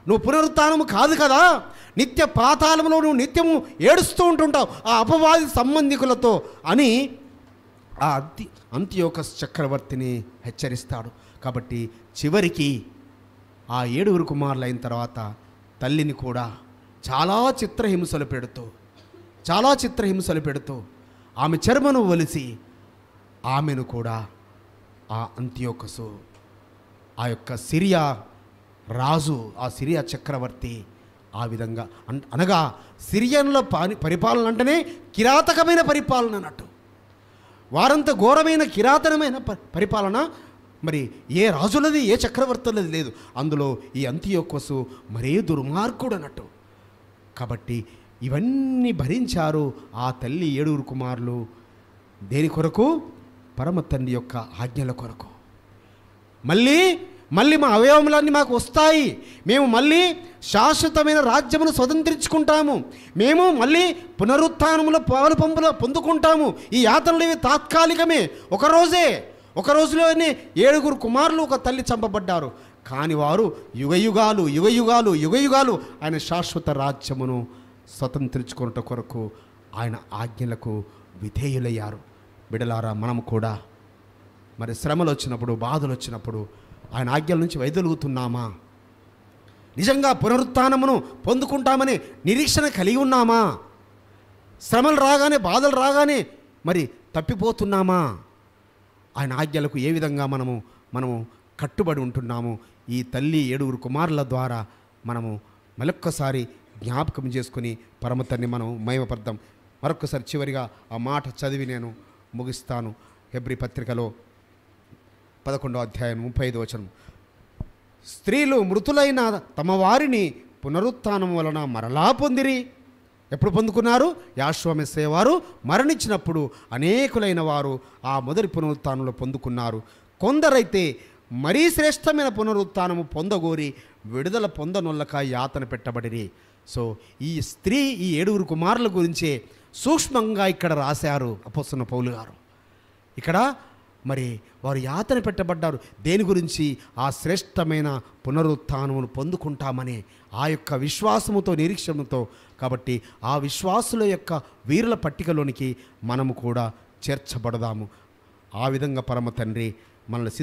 నువ్వు పునరుత్థానము కాదు కదా, నిత్య పాతాళంలో నువ్వు నిత్యము ఏడుస్తూ ఉంటుంటావు ఆ అపవాది సంబంధికులతో అని ఆ అంతియోకస్ చక్రవర్తిని హెచ్చరిస్తాడు. కాబట్టి చివరికి ఆ 7 కుమారులు అయిన తర్వాత తల్లిని కూడా చాలా చిత్రహింసలు పెడుతూ ఆమె చర్మను ఒలిసి ఆమెను కూడా ఆ అంతియోకసు, ఆ యొక్క సిరియా రాజు, ఆ సిరియా చక్రవర్తి ఆ విధంగా అనగా సిరియన్ల పరిపాలన అంటేనే కిరాతకమైన పరిపాలన అన్నట్టు. వారంత ఘోరమైన కిరాతనమైన పరిపాలన మరి ఏ రాజులది, ఏ చక్రవర్తులది లేదు. అందులో ఈ అంతియోకసు మరే దుర్మార్గుడు అన్నట్టు. కాబట్టి ఇవన్నీ భరించారు ఆ తల్లి 7 కుమారులు. దేని కొరకు? పరమ తండ్రి యొక్క ఆజ్ఞల కొరకు. మళ్ళీ మా అవయవములన్నీ మాకు వస్తాయి, మేము మళ్ళీ శాశ్వతమైన రాజ్యమును స్వతంత్రించుకుంటాము, మేము మళ్ళీ పునరుత్థానములో పాలు పంపులో పొందుకుంటాము. ఈ యాతనలు ఇవి తాత్కాలికమే, ఒక రోజులోనే 7 కుమారులు ఒక తల్లి చంపబడ్డారు. కానీ వారు యుగ యుగాలు ఆయన శాశ్వత రాజ్యమును స్వతంత్రించుకున్నట కొరకు ఆయన ఆజ్ఞలకు విధేయులయ్యారు. బిడలారా, మనము కూడా మరి శ్రమలు వచ్చినప్పుడు, బాధలు వచ్చినప్పుడు ఆయన ఆజ్ఞల నుంచి వైదొలుగుతున్నామా? నిజంగా పునరుత్థానమును పొందుకుంటామని నిరీక్షణ కలిగి ఉన్నామా? శ్రమలు రాగానే, బాధలు రాగానే మరి తప్పిపోతున్నామా? ఆయన ఆజ్ఞలకు ఏ విధంగా మనము కట్టుబడి ఉంటున్నాము? ఈ తల్లి 7 కుమారుల ద్వారా మనము మరొక్కసారి జ్ఞాపకం చేసుకుని పరమతన్ని మనం మహిమపడదాం. మరొక్కసారి చివరిగా ఆ మాట చదివి నేను ముగిస్తాను. హెబ్రీ పత్రికలో 11వ అధ్యాయం 35వ వచనం, స్త్రీలు మృతులైన తమ వారిని పునరుత్థానం వలన మరలా పొందిరి. ఎప్పుడు పొందుకున్నారు? యాషోమెస్సే వారు మరణించినప్పుడు అనేకులైన వారు ఆ మొదటి పునరుత్థానంలో పొందుకున్నారు. కొందరైతే మరీ శ్రేష్టమైన పునరుత్థానము పొందగోరి విడుదల పొందనొల్లక యాతన పెట్టబడిరి. సో ఈ స్త్రీ, ఈ 7 కుమారుల గురించే సూక్ష్మంగా ఇక్కడ రాశారు అపోస్తలుడైన పౌలు గారు. ఇక్కడ మరి వారు యాతన పెట్టబడ్డారు. దేని గురించి? ఆ శ్రేష్టమైన పునరుత్థానమును పొందుకుంటామని ఆ యొక్క విశ్వాసముతో, నిరీక్షణతో. కాబట్టి ఆ విశ్వాసుల యొక్క వీరుల పట్టికలోనికి మనము కూడా చేర్చబడదాము. ఆ విధంగా పరమ తండ్రి మనల్ని